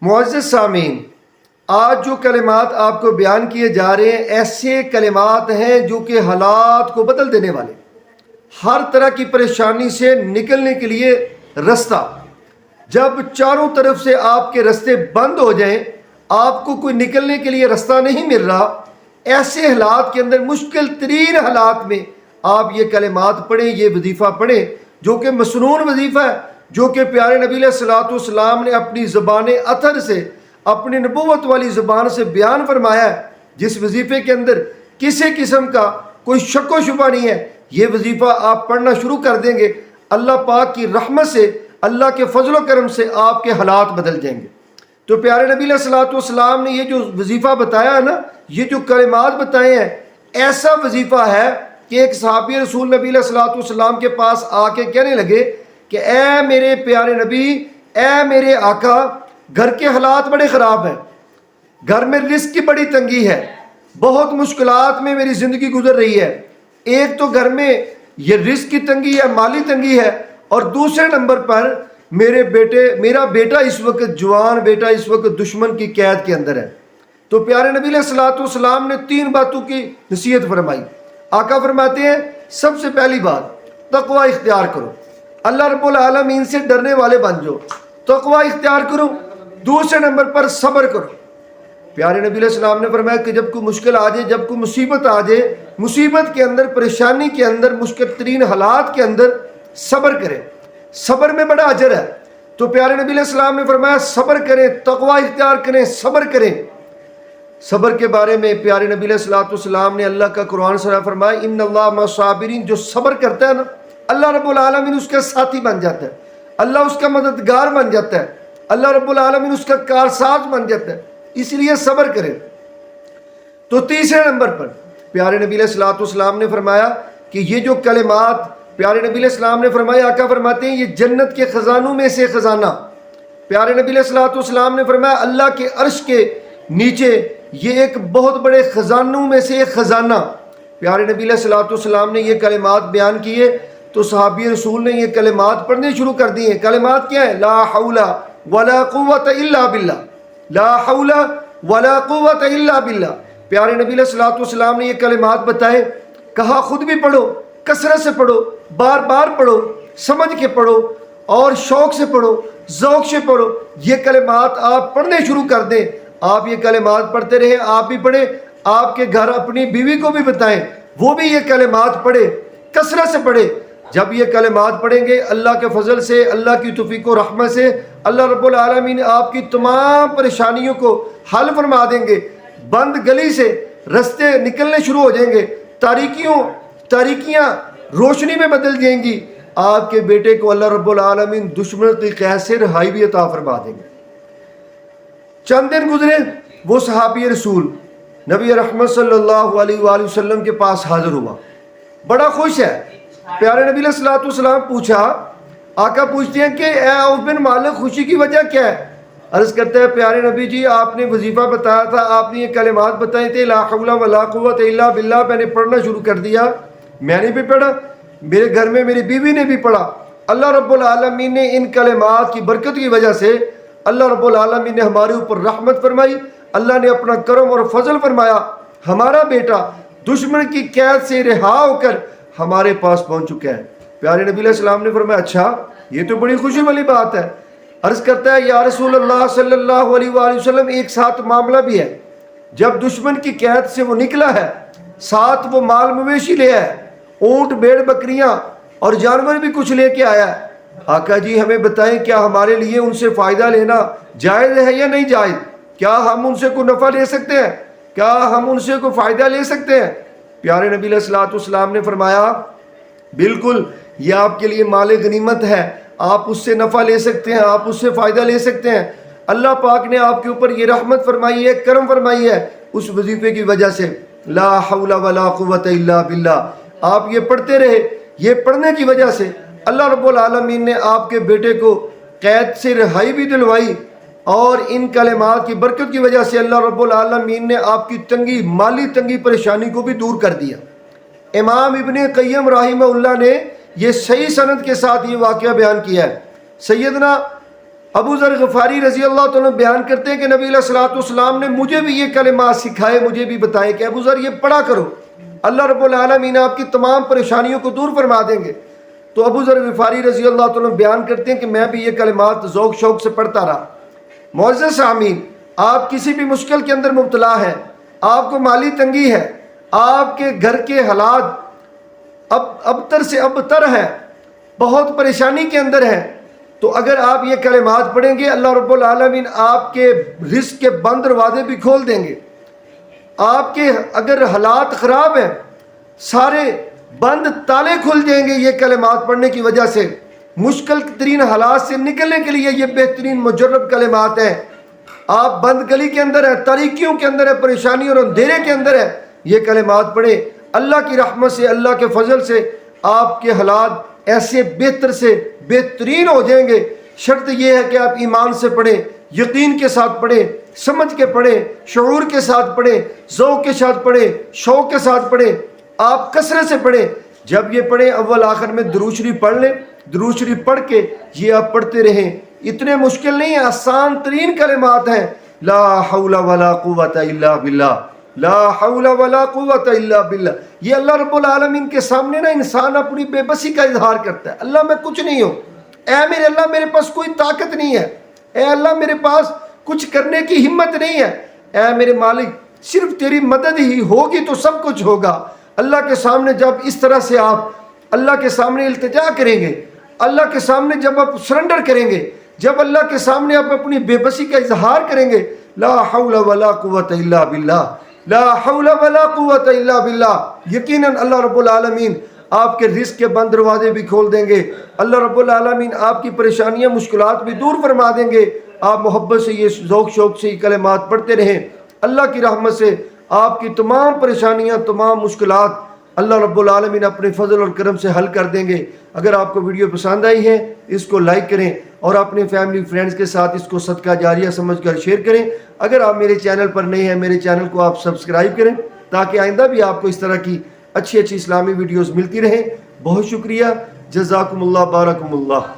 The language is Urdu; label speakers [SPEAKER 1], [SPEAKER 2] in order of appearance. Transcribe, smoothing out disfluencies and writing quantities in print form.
[SPEAKER 1] معزز سامعین، آج جو کلمات آپ کو بیان کیے جا رہے ہیں ایسے کلمات ہیں جو کہ حالات کو بدل دینے والے، ہر طرح کی پریشانی سے نکلنے کے لیے رستہ۔ جب چاروں طرف سے آپ کے رستے بند ہو جائیں، آپ کو کوئی نکلنے کے لیے رستہ نہیں مل رہا، ایسے حالات کے اندر، مشکل ترین حالات میں آپ یہ کلمات پڑھیں، یہ وظیفہ پڑھیں جو کہ مسنون وظیفہ ہے، جو کہ پیارے نبی علیہ الصلوۃ والسلام نے اپنی زبان اطہر سے، اپنی نبوت والی زبان سے بیان فرمایا ہے، جس وظیفے کے اندر کسی قسم کا کوئی شک و شبہ نہیں ہے۔ یہ وظیفہ آپ پڑھنا شروع کر دیں گے، اللہ پاک کی رحمت سے، اللہ کے فضل و کرم سے آپ کے حالات بدل جائیں گے۔ تو پیارے نبی علیہ الصلوۃ والسلام نے یہ جو وظیفہ بتایا ہے نا، یہ جو کلمات بتائے ہیں، ایسا وظیفہ ہے کہ ایک صحابی رسول نبی علیہ الصلوۃ والسلام کے پاس آ کے کہنے لگے کہ اے میرے پیارے نبی، اے میرے آقا، گھر کے حالات بڑے خراب ہیں، گھر میں رزق کی بڑی تنگی ہے، بہت مشکلات میں میری زندگی گزر رہی ہے۔ ایک تو گھر میں یہ رزق کی تنگی ہے، مالی تنگی ہے، اور دوسرے نمبر پر میرا بیٹا اس وقت، جوان بیٹا اس وقت دشمن کی قید کے اندر ہے۔ تو پیارے نبی علیہ الصلوۃ والسلام نے 3 باتوں کی نصیحت فرمائی۔ آقا فرماتے ہیں سب سے پہلی بات، تقوی اختیار کرو، اللہ رب العالمین سے ڈرنے والے بن جاؤ، تقوی اختیار کرو۔ دوسرے نمبر پر صبر کرو۔ پیارے نبی علیہ السلام نے فرمایا کہ جب کوئی مشکل آ جائے، جب کوئی مصیبت آ جائے، مصیبت کے اندر، پریشانی کے اندر، مشکل ترین حالات کے اندر صبر کریں، صبر میں بڑا اجر ہے۔ تو پیارے نبی علیہ السلام نے فرمایا صبر کریں، تقوی اختیار کریں، صبر کریں۔ صبر کے بارے میں پیارے نبی علیہ الصلوۃ والسلام نے اللہ کا قرآن صرح فرمایا ان اللہ مع الصابرین، جو صبر کرتا ہے نا، اللہ رب العالمین اس کا ساتھی بن جاتا ہے، اللہ اس کا مددگار بن جاتا ہے، اللہ رب العالمین اس کا کارساز بن جاتا ہے، اس لیے صبر کریں۔ تو تیسرے نمبر پر پیارے نبی علیہ الصلوۃ والسلام نے فرمایا کہ یہ جو کلمات پیارے نبی علیہ السلام نے فرمایا، آقا فرماتے ہیں یہ جنت کے خزانوں میں سے خزانہ۔ پیارے نبی علیہ الصلوۃ والسلام نے فرمایا اللہ کے عرش کے نیچے یہ ایک بہت بڑے خزانوں میں سے ایک خزانہ۔ پیارے نبی علیہ الصلوۃ والسلام نے یہ کلمات بیان کیے تو صحابی رسول نے یہ کلمات پڑھنے شروع کر دیے۔ کلمات کیا ہیں؟ لا حول ولا قوت الا باللہ، لا حول ولا قوت الا باللہ۔ پیارے نبی علیہ الصلوۃ والسلام نے یہ کلمات بتائے، کہا خود بھی پڑھو، کثرت سے پڑھو، بار بار پڑھو، سمجھ کے پڑھو، اور شوق سے پڑھو، ذوق سے پڑھو۔ یہ کلمات آپ پڑھنے شروع کر دیں، آپ یہ کلمات پڑھتے رہیں، آپ بھی پڑھیں، آپ کے گھر اپنی بیوی کو بھی بتائیں، وہ بھی یہ کلمات پڑھے، کثرت سے پڑھے۔ جب یہ کلمات پڑھیں گے، اللہ کے فضل سے، اللہ کی توفیق و رحمت سے، اللہ رب العالمین آپ کی تمام پریشانیوں کو حل فرما دیں گے۔ بند گلی سے رستے نکلنے شروع ہو جائیں گے، تاریکیاں روشنی میں بدل جائیں گی۔ آپ کے بیٹے کو اللہ رب العالمین دشمن کی قید سے رہائی بھی عطا فرما دیں گے۔ چند دن گزرے، وہ صحابی رسول نبی رحمت صلی اللہ علیہ وآلہ وسلم کے پاس حاضر ہوا، بڑا خوش ہے۔ پیارے نبی علیہ الصلوۃ والسلام پوچھا، آقا پوچھتے ہیں کہ اے عوف بن مالک، خوشی کی وجہ کیا ہے؟ عرض کرتا ہے پیارے نبی جی، آپ نے وظیفہ بتایا تھا، آپ نے یہ کلمات بتائے تھے، لا حول ولا قوت الا باللہ، میں نے پڑھنا شروع کر دیا، میں نے بھی پڑھا، میرے گھر میں میری بیوی نے بھی پڑھا۔ اللہ رب العالمین نے ان کلمات کی برکت کی وجہ سے، اللہ رب العالمین نے ہمارے اوپر رحمت فرمائی، اللہ نے اپنا کرم اور فضل فرمایا، ہمارا بیٹا دشمن کی قید سے رہا ہو کر ہمارے پاس پہنچ چکا ہے۔ پیارے نبی علیہ السلام نے فرمایا اچھا، یہ تو بڑی خوشی والی بات ہے۔ عرض کرتا ہے یا رسول اللہ صلی اللہ علیہ وآلہ وسلم، ایک ساتھ معاملہ بھی ہے، جب دشمن کی قید سے وہ نکلا ہے، ساتھ وہ مال مویشی لے آیا، اونٹ بھیڑ بکریاں اور جانور بھی کچھ لے کے آیا۔ آقا جی ہمیں بتائیں، کیا ہمارے لیے ان سے فائدہ لینا جائز ہے یا نہیں جائز؟ کیا ہم ان سے کوئی نفع لے سکتے ہیں؟ کیا ہم ان سے کوئی فائدہ لے سکتے ہیں؟ پیارے نبی علیہ الصلوۃ والسلام نے فرمایا بالکل، یہ آپ کے لیے مال غنیمت ہے، آپ اس سے نفع لے سکتے ہیں، آپ اس سے فائدہ لے سکتے ہیں۔ اللہ پاک نے آپ کے اوپر یہ رحمت فرمائی ہے، کرم فرمائی ہے اس وظیفے کی وجہ سے، لا حول ولا قوت الا باللہ۔ آپ یہ پڑھتے رہے، یہ پڑھنے کی وجہ سے اللہ رب العالمین نے آپ کے بیٹے کو قید سے رہائی بھی دلوائی، اور ان کلمات کی برکت کی وجہ سے اللہ رب العالمین نے آپ کی تنگی، مالی تنگی، پریشانی کو بھی دور کر دیا۔ امام ابن قیم رحمہ اللہ نے یہ صحیح سند کے ساتھ یہ واقعہ بیان کیا ہے۔ سیدنا ابو ذر غفاری رضی اللہ تعالیٰ بیان کرتے ہیں کہ نبی علیہ الصلوۃ والسلام نے مجھے بھی یہ کلمات سکھائے، مجھے بھی بتائے کہ ابو ذر یہ پڑھا کرو، اللہ رب العالمین آپ کی تمام پریشانیوں کو دور فرما دیں گے۔ تو ابو ذر غفاری رضی اللہ تعالیٰ بیان کرتے ہیں کہ میں بھی یہ کلمات ذوق شوق سے پڑھتا رہا۔ معزز سامعین، آپ کسی بھی مشکل کے اندر مبتلا ہیں، آپ کو مالی تنگی ہے، آپ کے گھر کے حالات ابتر سے ابتر ہے، بہت پریشانی کے اندر ہے، تو اگر آپ یہ کلمات پڑھیں گے اللہ رب العالمین آپ کے رزق کے بند دروازے بھی کھول دیں گے۔ آپ کے اگر حالات خراب ہیں سارے بند تالے کھل جائیں گے یہ کلمات پڑھنے کی وجہ سے۔ مشکل ترین حالات سے نکلنے کے لیے یہ بہترین مجرب کلمات ہیں۔ آپ بند گلی کے اندر ہیں، تاریکیوں کے اندر ہے، پریشانی اور اندھیرے کے اندر ہے، یہ کلمات پڑھیں، اللہ کی رحمت سے، اللہ کے فضل سے آپ کے حالات ایسے بہتر سے بہترین ہو جائیں گے۔ شرط یہ ہے کہ آپ ایمان سے پڑھیں، یقین کے ساتھ پڑھیں، سمجھ کے پڑھیں، شعور کے ساتھ پڑھیں، ذوق کے ساتھ پڑھیں، شوق کے ساتھ پڑھیں، آپ کثرت سے پڑھیں۔ جب یہ پڑھیں اول آخر میں درود شریف پڑھ لیں، درود شریف پڑھ کے یہ آپ پڑھتے رہیں۔ اتنے مشکل نہیں ہیں، آسان ترین کلمات ہیں۔ لا حول ولا قوت الا باللہ، لا حول ولا قوت الا باللہ۔ یہ اللہ رب العالمین کے سامنے نا انسان اپنی بے بسی کا اظہار کرتا ہے، اللہ میں کچھ نہیں ہوں، اے میرے اللہ میرے پاس کوئی طاقت نہیں ہے، اے اللہ میرے پاس کچھ کرنے کی ہمت نہیں ہے، اے میرے مالک صرف تیری مدد ہی ہوگی تو سب کچھ ہوگا۔ اللہ کے سامنے جب اس طرح سے آپ اللہ کے سامنے التجا کریں گے، اللہ کے سامنے جب آپ سرنڈر کریں گے، جب اللہ کے سامنے آپ اپنی بے بسی کا اظہار کریں گے، لا حول ولا قوت الا باللہ، لا حول ولا قوت الا باللہ، یقیناً اللہ رب العالمین آپ کے رزق کے بند دروازے بھی کھول دیں گے، اللہ رب العالمین آپ کی پریشانیاں مشکلات بھی دور فرما دیں گے۔ آپ محبت سے یہ ذوق شوق سے یہ کلمات پڑھتے رہیں، اللہ کی رحمت سے آپ کی تمام پریشانیاں، تمام مشکلات اللہ رب العالمین اپنے فضل اور کرم سے حل کر دیں گے۔ اگر آپ کو ویڈیو پسند آئی ہے اس کو لائک کریں اور اپنے فیملی فرینڈز کے ساتھ اس کو صدقہ جاریہ سمجھ کر شیئر کریں۔ اگر آپ میرے چینل پر نئے ہیں میرے چینل کو آپ سبسکرائب کریں تاکہ آئندہ بھی آپ کو اس طرح کی اچھی اسلامی ویڈیوز ملتی رہیں۔ بہت شکریہ، جزاکم اللہ، بارکم اللہ۔